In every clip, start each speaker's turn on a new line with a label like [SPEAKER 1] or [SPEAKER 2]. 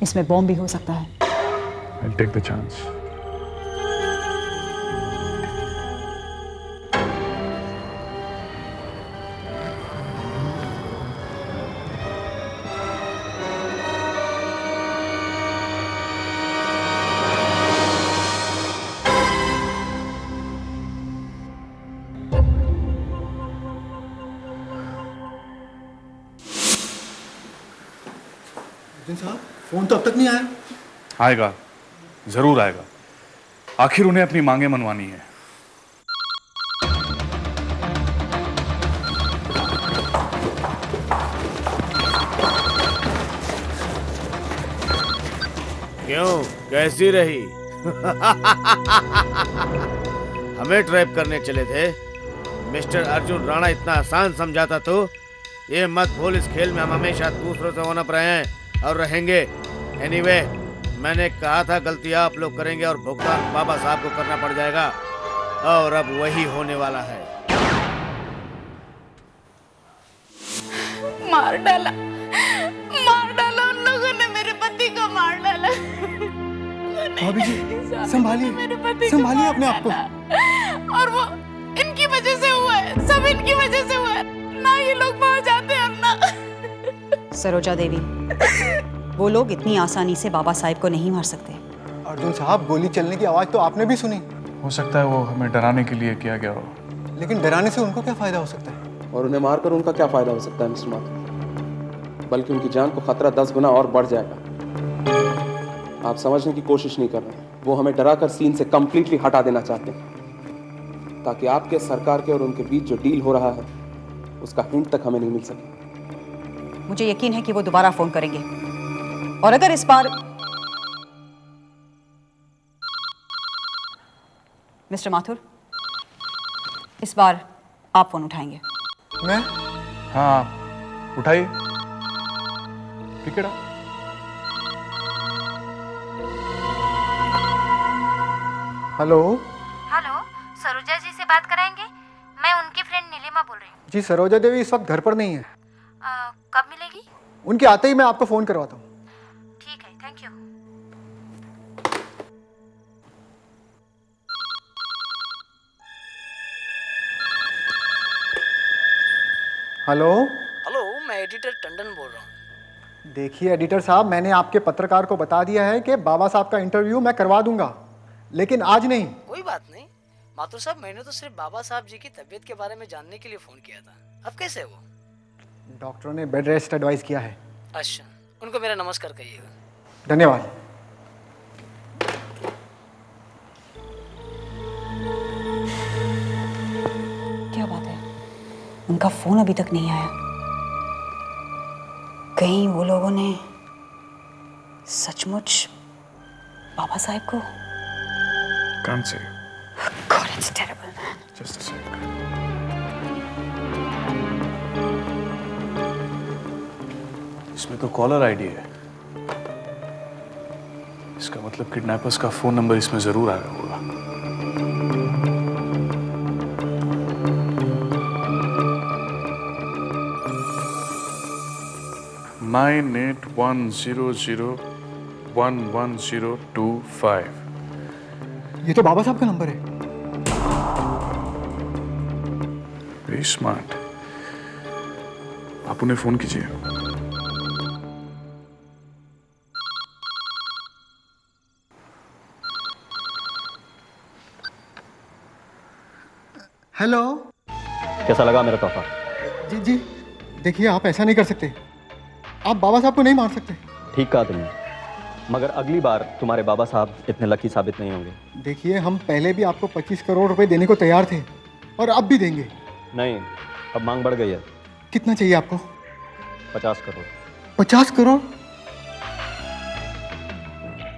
[SPEAKER 1] इसमें बॉम्ब भी हो सकता है।
[SPEAKER 2] I'll take the chance.
[SPEAKER 3] Arjun साहब, फोन तो अब तक नहीं आया।
[SPEAKER 2] आएगा, जरूर आएगा। आखिर उन्हें अपनी मांगे मनवानी है।
[SPEAKER 4] क्यों, कैसी रही? हमें ट्रैप करने चले थे। मिस्टर अर्जुन राणा इतना आसान समझाता तो ये मत भूल, इस खेल में हम हमेशा दूसरों से वन अप रहे हैं और रहेंगे। एनीवे, मैंने कहा था गलतियां आप लोग करेंगे और भुगतान बाबा साहब को करना पड़ जाएगा, और अब वही होने वाला है।
[SPEAKER 5] मार डाला उन लोगों ने, मेरे पति को मार डाला।
[SPEAKER 3] भाभी जी, संभालिए अपने आप को।
[SPEAKER 5] और वो इनकी वजह से हुआ है, सब इनकी वजह से हुआ है। ना ये लोग बाहर जाते हैं और ना।
[SPEAKER 1] सरोजा देवी, वो लोग इतनी आसानी से बाबा साहब को नहीं मार सकते।
[SPEAKER 3] अर्जुन साहब, गोली चलने की आवाज तो आपने भी सुनी।
[SPEAKER 2] हो सकता है वो हमें डराने के लिए किया गया हो।
[SPEAKER 3] लेकिन डराने से उनको क्या फायदा हो सकता है?
[SPEAKER 6] और उन्हें मारकर उनका क्या फायदा हो सकता है मिस्टर माथुर? बल्कि उनकी जान को खतरा 10 गुना और बढ़ जाएगा। आप समझने की कोशिश नहीं कर रहे। वो हमें डराकर सीन से कंप्लीटली हटा देना चाहते हैं, ताकि आपके सरकार के और उनके बीच जो डील हो रहा है उसका हिंट तक हमें नहीं मिल सके।
[SPEAKER 1] मुझे यकीन है कि वो दोबारा फोन करेंगे, और अगर इस बार मिस्टर माथुर, इस बार आप फोन उठाएंगे।
[SPEAKER 3] मैं?
[SPEAKER 2] हाँ, उठाइए। टिकट।
[SPEAKER 3] हेलो।
[SPEAKER 7] हेलो, सरोजा जी से बात कराएंगे? मैं उनकी फ्रेंड नीलिमा बोल रही हूँ।
[SPEAKER 3] जी, सरोजा देवी इस वक्त घर पर नहीं है।
[SPEAKER 7] कब मिलेगी?
[SPEAKER 3] उनके आते ही मैं आपको फोन करवाता हूँ।
[SPEAKER 7] ठीक है, थैंक यू।
[SPEAKER 3] हेलो।
[SPEAKER 8] हेलो, मैं एडिटर टंडन बोल रहा हूँ।
[SPEAKER 3] देखिए एडिटर साहब, मैंने आपके पत्रकार को बता दिया है कि बाबा साहब का इंटरव्यू मैं करवा दूंगा, लेकिन आज नहीं।
[SPEAKER 8] कोई बात नहीं माथुर साहब, मैंने तो सिर्फ बाबा साहब जी की तबीयत के बारे में जानने के लिए फोन किया था। अब कैसे है वो?
[SPEAKER 3] डॉक्टरों ने बेड रेस्ट एडवाइस किया है।
[SPEAKER 8] अच्छा, उनको मेरा नमस्कार कहिएगा।
[SPEAKER 3] धन्यवाद।
[SPEAKER 1] क्या बात है, उनका फोन अभी तक नहीं आया। कहीं वो लोगों ने सचमुच बाबा साहब को?
[SPEAKER 2] Can't say.
[SPEAKER 1] God, it's terrible, man.
[SPEAKER 2] Just a sec. इसमें तो कॉलर आईडी है। इसका मतलब किडनैपर्स का फोन नंबर इसमें जरूर आया होगा। Nine eight 100111025।
[SPEAKER 3] ये तो बाबा साहब का नंबर है।
[SPEAKER 2] Very smart. आप उन्हें फोन कीजिए।
[SPEAKER 3] हेलो।
[SPEAKER 9] कैसा लगा मेरा तोहफा?
[SPEAKER 3] जी जी, देखिए आप ऐसा नहीं कर सकते। आप बाबा साहब को नहीं मार सकते।
[SPEAKER 9] ठीक कहा तुमने, मगर अगली बार तुम्हारे बाबा साहब इतने लकी साबित नहीं होंगे।
[SPEAKER 3] देखिए, हम पहले भी आपको 25 करोड़ रुपए देने को तैयार थे, और अब भी देंगे।
[SPEAKER 9] नहीं, अब मांग बढ़ गई है।
[SPEAKER 3] कितना चाहिए आपको?
[SPEAKER 9] 50 करोड़।
[SPEAKER 3] 50 करोड़?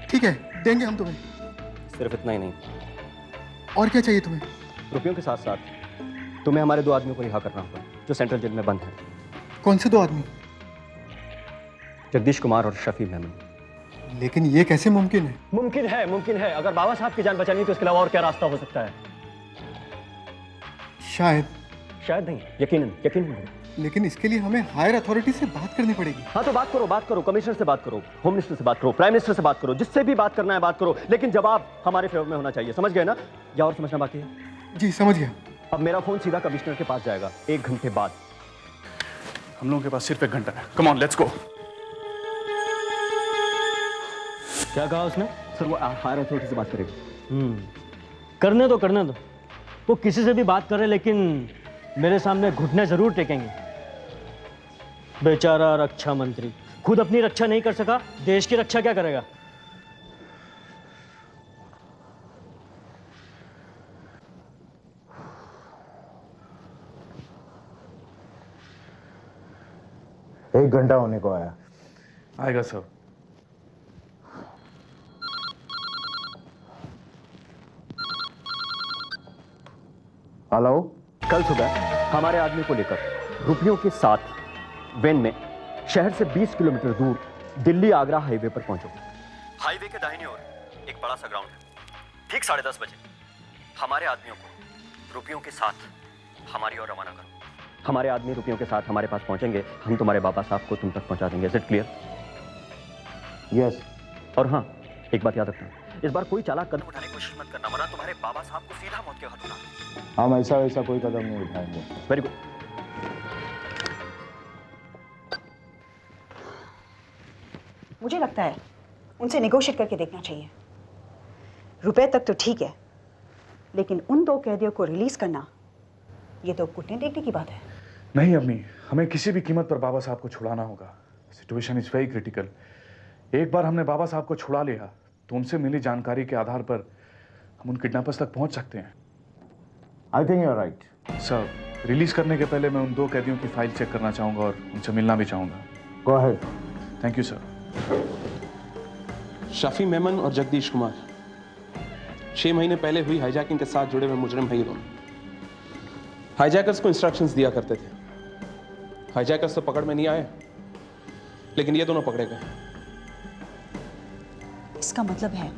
[SPEAKER 3] ठीक है, देंगे हम तुम्हें।
[SPEAKER 9] सिर्फ इतना ही नहीं,
[SPEAKER 3] और क्या चाहिए तुम्हें?
[SPEAKER 9] रुपयों के साथ साथ तुम्हें हमारे 2 आदमियों को रिहा करना होगा जो सेंट्रल जेल में बंद है।
[SPEAKER 3] कौन से 2 आदमी?
[SPEAKER 9] जगदीश कुमार और शफी मेमन।
[SPEAKER 3] लेकिन ये कैसे मुमकिन है?
[SPEAKER 9] मुमकिन है, मुमकिन है। अगर बाबा साहब की जान बचानी है तो इसके अलावा और क्या रास्ता हो सकता है?
[SPEAKER 3] शायद।
[SPEAKER 9] शायद नहीं, यकीनन, यकीनन।
[SPEAKER 3] लेकिन इसके लिए हमें हायर अथॉरिटी से बात करनी पड़ेगी।
[SPEAKER 9] हाँ तो बात करो, कमिश्नर से बात करो, होम मिनिस्टर से बात करो, प्राइम मिनिस्टर से बात करो, जिससे भी बात करना है बात करो, लेकिन जवाब हमारे फेवर में होना चाहिए। समझ गए ना? या और समझना बाकी है?
[SPEAKER 3] जी समझ गया।
[SPEAKER 9] अब मेरा फोन सीधा कमिश्नर के पास जाएगा 1 घंटे बाद।
[SPEAKER 2] हम लोगों के पास सिर्फ 1 घंटा है। Come on, let's go.
[SPEAKER 9] क्या कहा उसने? सर वो हायर अथॉरिटी से बात करेगा।
[SPEAKER 8] करने दो। वो किसी से भी बात करे, लेकिन मेरे सामने घुटने जरूर टेकेंगे। बेचारा रक्षा मंत्री खुद अपनी रक्षा नहीं कर सका, देश की रक्षा क्या करेगा?
[SPEAKER 10] एक घंटा होने को आया।
[SPEAKER 2] आएगा सर।
[SPEAKER 10] हेलो।
[SPEAKER 9] कल सुबह हमारे आदमी को लेकर रुपयों के साथ वैन में शहर से 20 किलोमीटर दूर दिल्ली आगरा हाईवे पर पहुंचो। हाईवे के दाहिनी ओर एक बड़ा सा ग्राउंड है। ठीक 10:30 बजे हमारे आदमियों को रुपयों के साथ हमारी ओर रवाना करो। हमारे आदमी रुपयों के साथ हमारे पास पहुंचेंगे, हम तुम्हारे बाबा साहब को तुम तक पहुंचा देंगे। Is it clear?
[SPEAKER 10] यस।
[SPEAKER 9] और हाँ, एक बात याद रखना, इस बार कोई चालाक कदम उठाने की कोशिश मत करना, वरना तुम्हारे बाबा साहब को सीधा मौत के घाट उठाना।
[SPEAKER 10] हम ऐसा वैसा कोई कदम नहीं उठाएंगे।
[SPEAKER 9] Very good.
[SPEAKER 1] मुझे लगता है उनसे नेगोशिएट करके देखना चाहिए। रुपए तक तो ठीक है, लेकिन उन 2 कैदियों को रिलीज करना, ये तो घुटने टेकने की बात है।
[SPEAKER 2] नहीं अम्मी, हमें किसी भी कीमत पर बाबा साहब को छुड़ाना होगा। Situation is very critical. एक बार हमने बाबा साहब को छुड़ा लिया तो उनसे मिली जानकारी के आधार पर हम उन किडनैपर्स तक पहुंच सकते हैं।
[SPEAKER 10] I think you are right.
[SPEAKER 2] Sir, release करने के पहले मैं उन 2 कैदियों की फाइल चेक करना चाहूंगा और उनसे मिलना भी चाहूंगा।
[SPEAKER 10] Go ahead.
[SPEAKER 2] Thank you sir.
[SPEAKER 6] Shafi Memon और जगदीश कुमार 6 महीने पहले हुई हाईजैकिंग के साथ जुड़े हुए मुजरिम हैं ये दोनों। हाईजैकर्स को इंस्ट्रक्शंस दिया करते थे। हाईजैकर्स तो पकड़ में नहीं आए, लेकिन ये दोनों पकड़े गए।
[SPEAKER 1] इसका मतलब है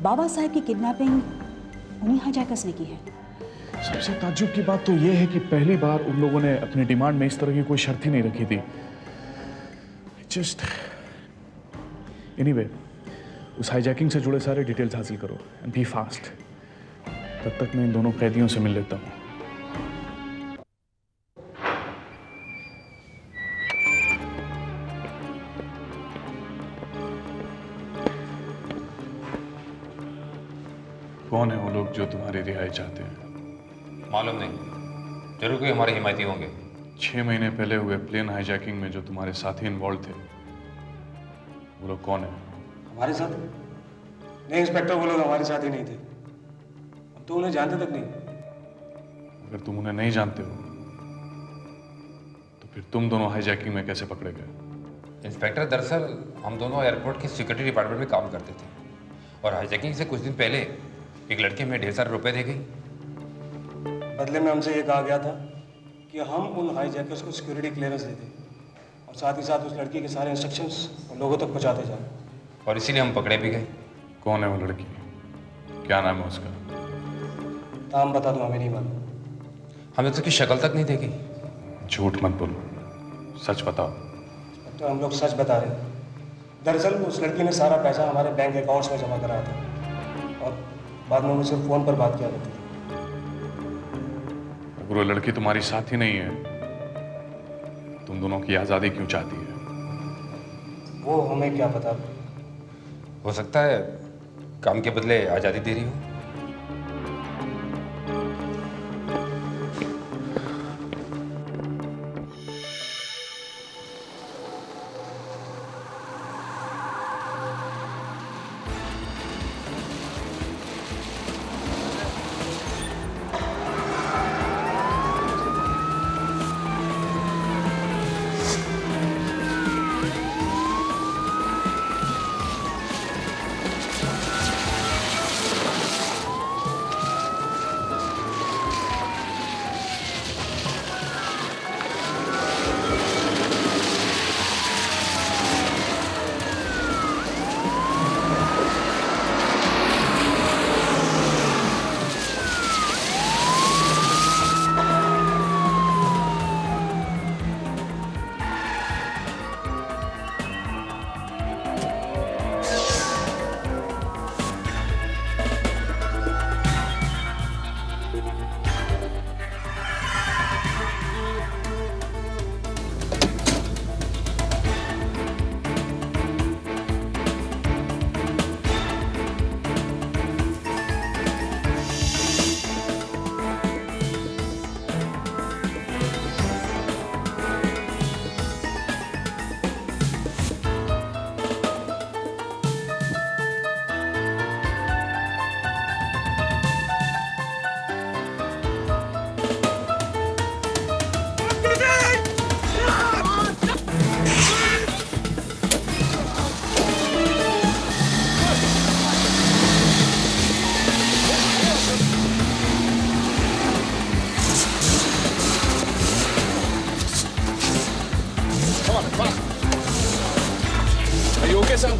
[SPEAKER 1] बाबा साहब की किडनैपिंग उन्हीं हाईजैकर्स ने की है।
[SPEAKER 2] सबसे ताज्जुब की बात तो यह है कि पहली बार उन लोगों ने अपनी डिमांड में इस तरह की कोई शर्त ही नहीं रखी थी। जस्ट एनीवे, उस हाईजैकिंग से जुड़े सारे डिटेल्स हासिल करो एंड बी फास्ट। तब तक मैं इन दोनों कैदियों से मिल लेता हूँ। कौन है वो लोग जो तुम्हारी रिहाई चाहते हैं?
[SPEAKER 11] मालूम नहीं, जरूर कोई हमारे हिमायती होंगे।
[SPEAKER 2] 6 महीने पहले हुए प्लेन हाईजैकिंग में जो तुम्हारे साथी इन्वॉल्व थे, वो लोग कौन है?
[SPEAKER 12] हमारे साथ? नहीं इंस्पेक्टर, वो लोग हमारे साथ ही नहीं थे। हम तो उन्हें जानते तक नहीं।
[SPEAKER 2] अगर तुम उन्हें नहीं जानते हो तो फिर तुम दोनों हाईजैकिंग में कैसे पकड़े गए?
[SPEAKER 11] इंस्पेक्टर, दरअसल हम दोनों एयरपोर्ट के सिक्योरिटी डिपार्टमेंट में काम करते थे और हाईजैकिंग से कुछ दिन पहले एक लड़की हमें ढेर सारे रुपए दे गई।
[SPEAKER 12] बदले में हमसे ये कहा गया था कि हम उन हाईजैकर्स को सिक्योरिटी क्लियरेंस दे दें और साथ ही साथ उस लड़की के सारे इंस्ट्रक्शंस लोगों तक पहुंचाते जाएं।
[SPEAKER 11] और इसीलिए हम पकड़े भी गए।
[SPEAKER 2] कौन है वो लड़की? क्या नाम है उसका?
[SPEAKER 12] नाम बता दूं, हमें नहीं मालूम।
[SPEAKER 11] हमें तो उसकी शक्ल तक नहीं देखी।
[SPEAKER 2] झूठ मत बोलो, सच बताओ।
[SPEAKER 12] तो हम लोग सच बता रहे हैं। दरअसल उस लड़की ने सारा पैसा हमारे बैंक अकाउंट्स में जमा कराया था और बाद में मुझसे फ़ोन पर बात किया करती थी।
[SPEAKER 2] अगर वो लड़की तुम्हारी साथी नहीं है, तुम दोनों की आज़ादी क्यों चाहती है?
[SPEAKER 12] वो हमें क्या पता।
[SPEAKER 11] हो सकता है काम के बदले आज़ादी दे रही हो।
[SPEAKER 2] Are you okay, sir?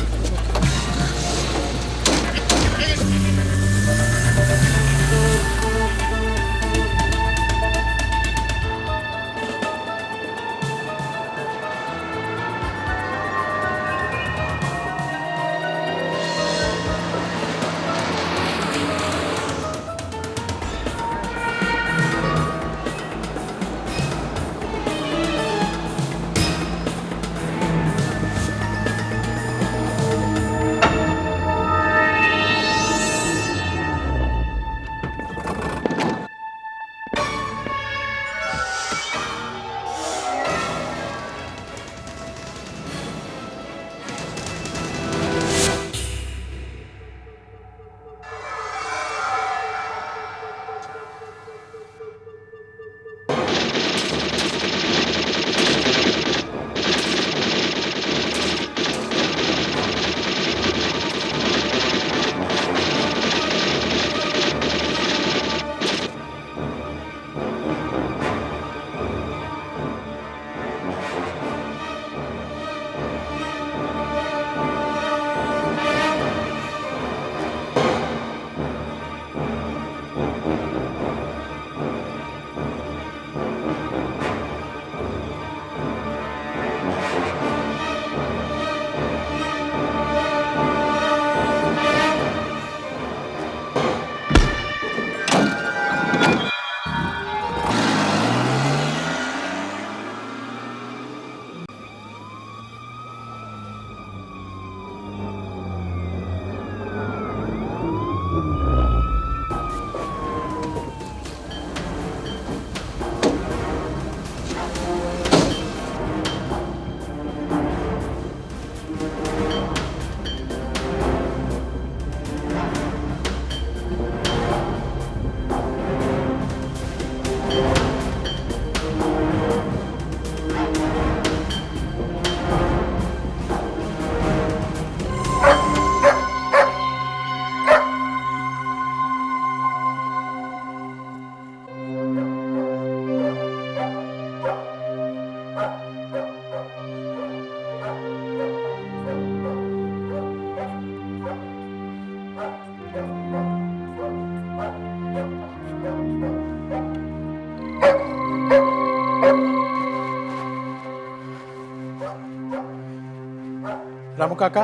[SPEAKER 13] Ramu काका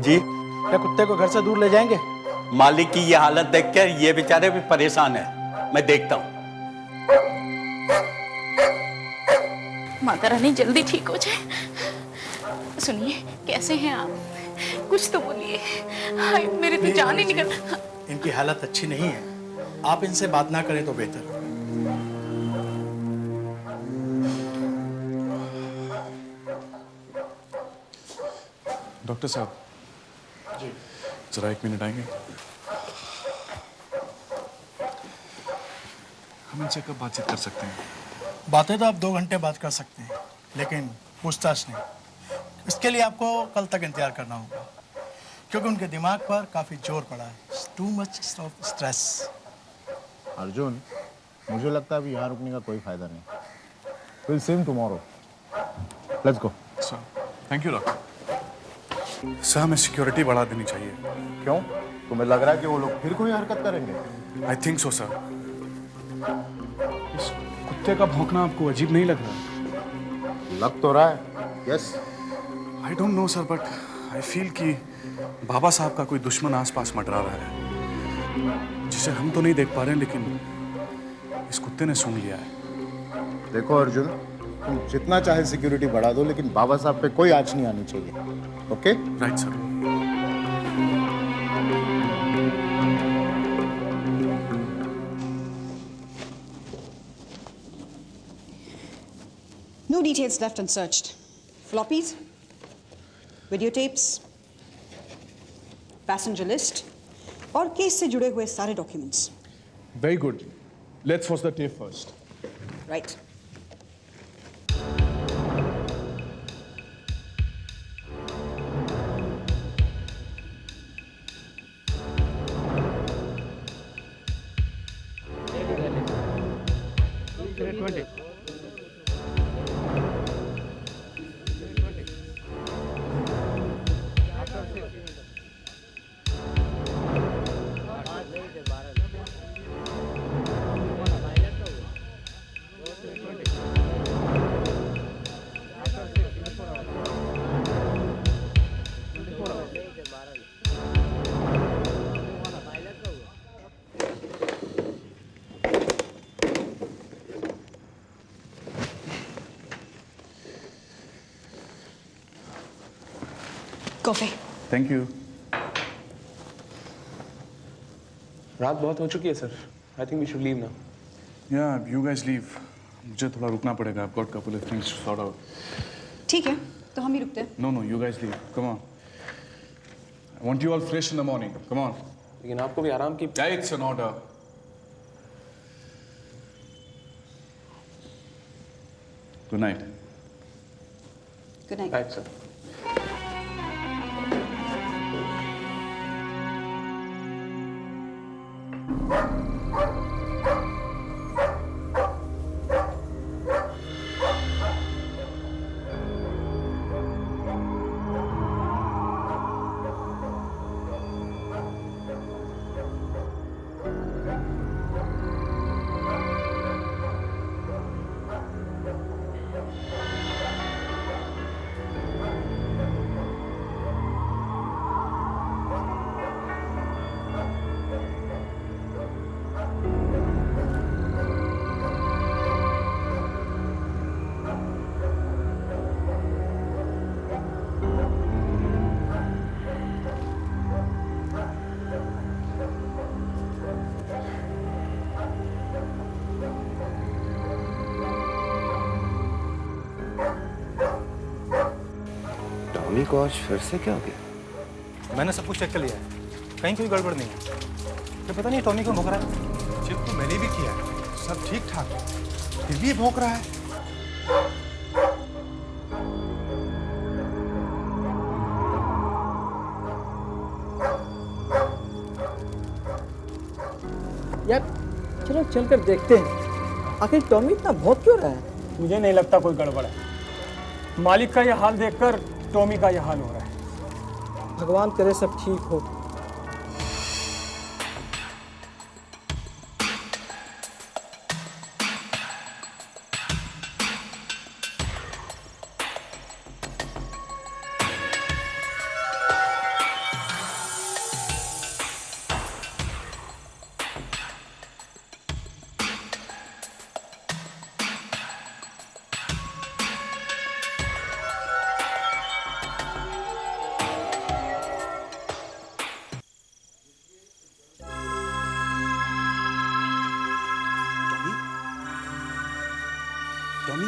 [SPEAKER 14] जी,
[SPEAKER 13] क्या कुत्ते को घर से दूर ले जाएंगे?
[SPEAKER 14] मालिक की ये हालत देखकर ये बेचारे भी परेशान है। मैं देखता हूँ।
[SPEAKER 5] माता रानी जल्दी ठीक हो जाए। सुनिए, कैसे हैं आप? कुछ तो बोलिए। हाय, मेरी तो जान ही निकल।
[SPEAKER 13] इनकी हालत अच्छी नहीं है, आप इनसे बात ना करें तो बेहतर।
[SPEAKER 2] डॉक्टर साहब जी, जरा 1 मिनट आएंगे? हम इनसे कब बातचीत कर सकते हैं?
[SPEAKER 13] बातें तो आप 2 घंटे बात कर सकते हैं, लेकिन पूछताछ नहीं। इसके लिए आपको कल तक इंतजार करना होगा, क्योंकि उनके दिमाग पर काफी जोर पड़ा है। Too much of stress.
[SPEAKER 10] Arjun, मुझे लगता है अभी यहाँ रुकने का कोई फायदा नहीं। Will see him tomorrow. Let's go.
[SPEAKER 2] Sir, thank you doctor. Sir, हमें सिक्योरिटी बढ़ा देनी चाहिए।
[SPEAKER 10] क्यों? तुम्हें लग रहा है कि वो लोग फिर कोई हरकत करेंगे?
[SPEAKER 2] I think so sir. इस कुत्ते का भौंकना आपको अजीब नहीं लग रहा?
[SPEAKER 10] लग तो रहा है। Yes.
[SPEAKER 2] I don't know sir, but I feel कि बाबा साहब का कोई दुश्मन आसपास मंडरा रहा है, जिसे हम तो नहीं देख पा रहे हैं, लेकिन इस कुत्ते ने सूंघ लिया है।
[SPEAKER 10] देखो अर्जुन, तुम जितना चाहे सिक्योरिटी बढ़ा दो, लेकिन बाबा साहब पे कोई आंच नहीं आनी चाहिए। Okay?
[SPEAKER 2] Right sir.
[SPEAKER 1] No details left unsearched. Floppies, videotapes, passenger list और केस से जुड़े हुए सारे documents.
[SPEAKER 2] Very good. Let's watch the tape first.
[SPEAKER 1] Right. Coffee.
[SPEAKER 2] Thank you.
[SPEAKER 6] रात बहुत हो चुकी है sir. I think we should leave now.
[SPEAKER 2] या यू गाइस लीव। मुझे थोड़ा रुकना पड़ेगा। I've got couple of things to sort out.
[SPEAKER 1] ठीक है, तो हम ही रुकते हैं।
[SPEAKER 2] No, you guys leave. Come on. I want you all fresh in the morning. Come on.
[SPEAKER 6] लेकिन आपको भी आराम की।
[SPEAKER 2] Yeah, it's an order. Good night.
[SPEAKER 1] Good night.
[SPEAKER 6] Right, sir.
[SPEAKER 4] Tommy को आज फिर से क्या हो गया?
[SPEAKER 12] मैंने सब कुछ चेक कर लिया है, कहीं कोई गड़बड़ नहीं है। तो पता नहीं टॉमी क्यों भौंक रहा है।
[SPEAKER 10] चेक तो मैंने भी किया, सब ठीक ठाक है, फिर भी ये भौंक रहा है।
[SPEAKER 15] यार चलो चलकर देखते हैं, आखिर टॉमी इतना भौंक क्यों रहा है?
[SPEAKER 12] मुझे नहीं लगता कोई गड़बड़ है। मालिक का यह हाल देखकर टॉमी का यह हाल हो रहा है।
[SPEAKER 15] भगवान करे सब ठीक हो।
[SPEAKER 12] टॉमी,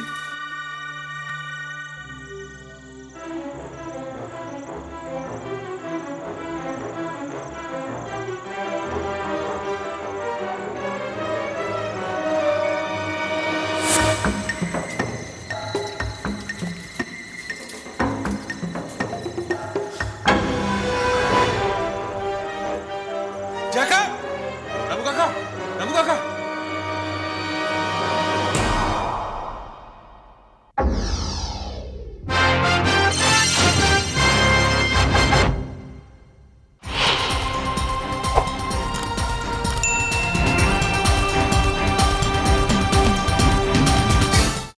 [SPEAKER 10] जाका, रघु काका,